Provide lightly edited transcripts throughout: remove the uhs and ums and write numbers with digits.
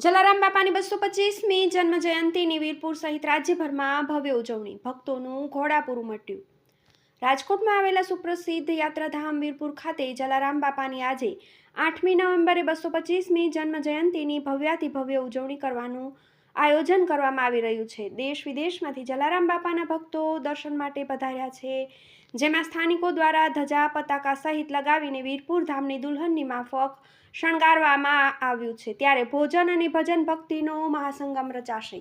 જલારામ બાપાની 225મી જન્મ જયંતિની વીરપુર સહિત રાજ્યભરમાં ભવ્ય ઉજવણી, ભક્તોનું ઘોડાપૂર ઉમટ્યું। રાજકોટમાં આવેલા સુપ્રસિદ્ધ યાત્રાધામ વીરપુર ખાતે જલારામ બાપાની આજે 8મી નવેમ્બરે 225મી જન્મ જયંતિની ભવ્યાતિ ભવ્ય ઉજવણી કરવાનું આયોજન કરવામાં આવી રહ્યું છે। દેશ વિદેશમાંથી જલારામ બાપાના ભક્તો દર્શન માટે પધાર્યા છે, જેમાં સ્થાનિકો દ્વારા ધજા પતાકા સહિત લગાવીને વીરપુર ધામની દુલ્હનની માફક શણગારવામાં આવ્યું છે। ત્યારે ભોજન અને ભજન ભક્તિનો મહાસંગમ રચાશે।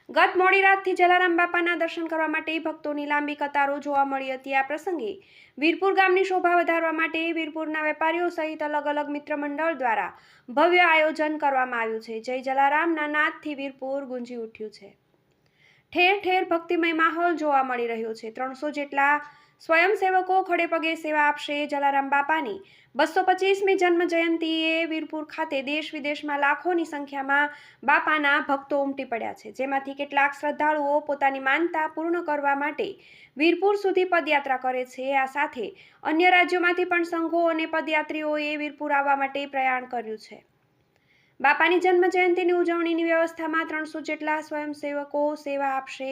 ગત મોડી રાતથી જલારામ બાપાના દર્શન કરવા માટે ભક્તોની લાંબી કતારો જોવા મળી હતી। આ પ્રસંગે વીરપુર ગામની શોભા વધારવા માટે વીરપુરના વેપારીઓ સહિત અલગ અલગ મિત્ર મંડળ દ્વારા ભવ્ય આયોજન કરવામાં આવ્યું છે। જય જલારામના નાદથી વીરપુર ગુંજી ઉઠ્યું છે। ઠેર ઠેર ભક્તિમય માહોલ જોવા મળી રહ્યો છે। 300 જેટલા સ્વયંસેવકો ખડે પગે સેવા આપશે। જલારામ બાપાની 225મી જન્મ જયંતિએ વીરપુર ખાતે દેશ વિદેશમાં લાખોની સંખ્યામાં બાપાના ભક્તો ઉમટી પડ્યા છે, જેમાંથી કેટલાક શ્રદ્ધાળુઓ પોતાની માનતા પૂર્ણ કરવા માટે વીરપુર સુધી પદયાત્રા કરે છે। આ સાથે અન્ય રાજ્યોમાંથી પણ સંઘો અને પદયાત્રીઓએ વીરપુર આવવા માટે પ્રયાણ કર્યું છે। બાપાની જન્મ જયંતિની ઉજવણીની વ્યવસ્થામાં 300 જેટલા સ્વયંસેવકો સેવા આપશે।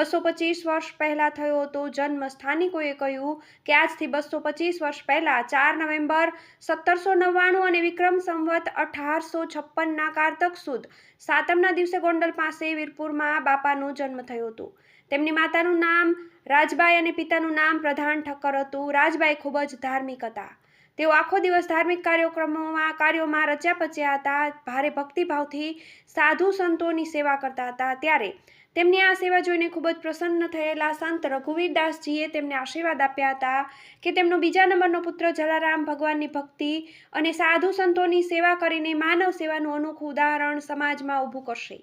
225 વર્ષ પહેલા થયો હતો જન્મ। સ્થાનિકોએ કહ્યું કે આજથી 225 વર્ષ પહેલા 4 નવેમ્બર 1799 અને વિક્રમ સંવત 1856ના કારતક સુદ સાતમના દિવસે ગોંડલ પાસે વીરપુરમાં બાપાનો જન્મ થયો હતો। તેમની માતાનું નામ રાજબાઈ અને પિતાનું નામ પ્રધાન ઠક્કર હતું। રાજબાઈ ખૂબ જ ધાર્મિક હતા। તેઓ આખો દિવસ ધાર્મિક કાર્યોમાં રચ્યા પચ્યા હતા। ભારે ભક્તિભાવથી સાધુ સંતોની સેવા કરતા હતા। ત્યારે તેમની આ સેવા જોઈને ખૂબ જ પ્રસન્ન થયેલા સંત રઘુવીરદાસજીએ તેમને આશીર્વાદ આપ્યા હતા કે તેમનો બીજા નંબરનો પુત્ર જલારામ ભગવાનની ભક્તિ અને સાધુ સંતોની સેવા કરીને માનવ સેવાનું અનોખું ઉદાહરણ સમાજમાં ઊભું કરશે।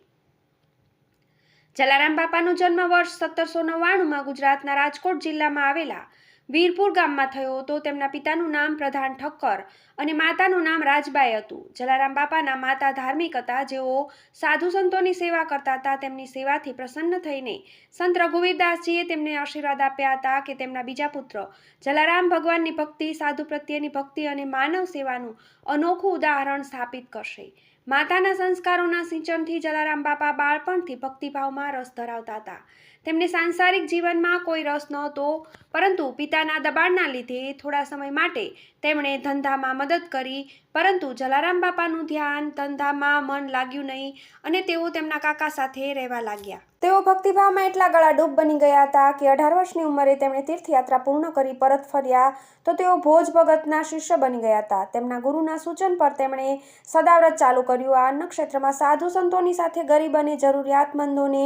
જલારામ બાપાનો જન્મ વર્ષ 1799માં ગુજરાતના રાજકોટ જિલ્લામાં આવેલા વીરપુર ગામમાં થયો હતો। તેમના પિતાનું નામ પ્રધાન ઠક્કર અને માતાનું નામ રાજબાઈ હતું। જલારામ બાપાના માતા ધાર્મિક હતા, જેઓ સાધુ સંતોની સેવા કરતા હતા। તેમની સેવાથી પ્રસન્ન થઈને સંત રઘુવીરદાસજીએ તેમને આશીર્વાદ આપ્યા હતા કે તેમના બીજા પુત્ર જલારામ ભગવાનની ભક્તિ, સાધુ પ્રત્યેની ભક્તિ અને માનવ સેવાનું અનોખું ઉદાહરણ સ્થાપિત કરશે। માતાના સંસ્કારોના સિંચનથી જલારામ બાપા બાળપણથી ભક્તિભાવમાં રસ ધરાવતા હતા। તેમને સાંસારિક જીવનમાં કોઈ રસ નહોતો, પરંતુ પિતાના દબાણના લીધે થોડા સમય માટે તેમણે ધંધામાં મદદ કરી, પરંતુ જલારામ બાપાનું ધ્યાન ધંધામાં મન લાગ્યું નહીં અને તેઓ તેમના કાકા સાથે રહેવા લાગ્યા। તેઓ ભક્તિભાવમાં એટલા ગળાડૂબ બની ગયા હતા કે 18 વર્ષની ઉંમરે તેમણે તીર્થયાત્રા પૂર્ણ કરી પરત ફર્યા તો તેઓ ભોજ ભગતના શિષ્ય બની ગયા હતા। તેમના ગુરુના સૂચન પર તેમણે સદાવ્રત ચાલુ કર્યું। આ અન્નક્ષેત્રમાં સાધુ સંતોની સાથે ગરીબ અને જરૂરિયાતમંદોને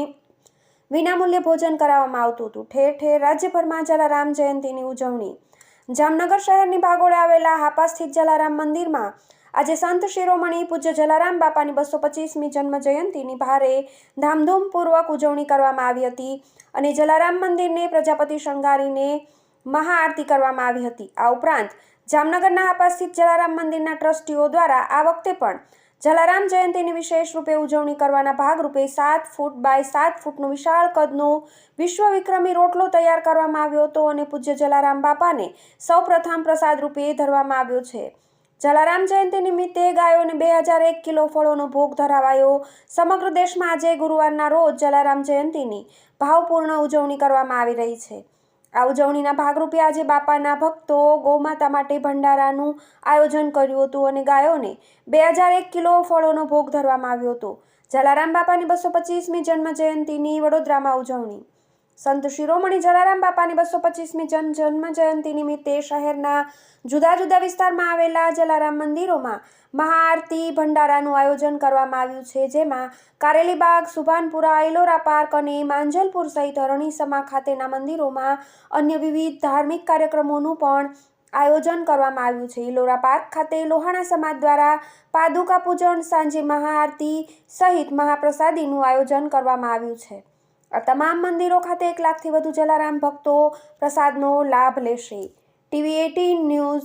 વિનામૂલ્યે ભોજન કરાવવામાં આવતું હતું। ઠેર ઠેર રાજ્યભરમાં જલારામ જયંતિની ઉજવણી। જામનગર શહેરની ભાગોળે આવેલા હાપા સ્થિત જલારામ મંદિરમાં આજે સંત શિરોમણી પૂજ્ય જલારામ બાપાની 225મી જન્મ જયંતિની ભારે ધામધૂમપૂર્વક ઉજવણી કરવામાં આવી હતી અને જલારામ મંદિરને પ્રજાપતિ શણગારીને મહાઆરતી કરવામાં આવી હતી। આ ઉપરાંત જામનગરના હાપા સ્થિત જલારામ મંદિરના ટ્રસ્ટીઓ દ્વારા આ વખતે પણ જલારામ જયંતિની વિશેષ રૂપે ઉજવણી કરવાના ભાગરૂપે 7 ફૂટ બાય 7 ફૂટનો વિશાળ કદનો વિશ્વ વિક્રમી રોટલો તૈયાર કરવામાં આવ્યો હતો અને પૂજ્ય જલારામ બાપાને સૌપ્રથમ પ્રસાદ રૂપે ધરવામાં આવ્યો છે। જલારામ જયંતિ નિમિત્તે ગાયોને 2001 કિલો ફળોનો ભોગ ધરાવાયો। સમગ્ર દેશમાં આજે ગુરુવારના રોજ જલારામ જયંતિની ભાવપૂર્ણ ઉજવણી કરવામાં આવી રહી છે। આ ઉજવણીના ભાગરૂપે આજે બાપાના ભક્તો ગૌમાતા માટે ભંડારાનું આયોજન કર્યું હતું અને ગાયોને 2001 કિલો ફળોનો ભોગ ધરવામાં આવ્યો હતો। જલારામ બાપાની 225મી જન્મ જયંતિની વડોદરામાં ઉજવણી। સંત શિરોમણી જલારામ બાપાની 225મી જન્મ જયંતિ નિમિત્તે શહેરના જુદા જુદા વિસ્તારમાં આવેલા જલારામ મંદિરોમાં મહાઆરતી ભંડારાનું આયોજન કરવામાં આવ્યું છે, જેમાં કારેલીબાગ, સુભાનપુરા, ઇલોરા પાર્ક અને માંજલપુર સહિત અરણીસમા ખાતેના મંદિરોમાં અન્ય વિવિધ ધાર્મિક કાર્યક્રમોનું પણ આયોજન કરવામાં આવ્યું છે। ઇલોરા પાર્ક ખાતે લોહાણા સમાજ દ્વારા પાદુકા પૂજન, સાંજે મહાઆરતી સહિત મહાપ્રસાદીનું આયોજન કરવામાં આવ્યું છે। આ તમામ મંદિરો ખાતે 1 લાખથી વધુ જલારામ ભક્તો પ્રસાદનો લાભ લેશે। TV18 news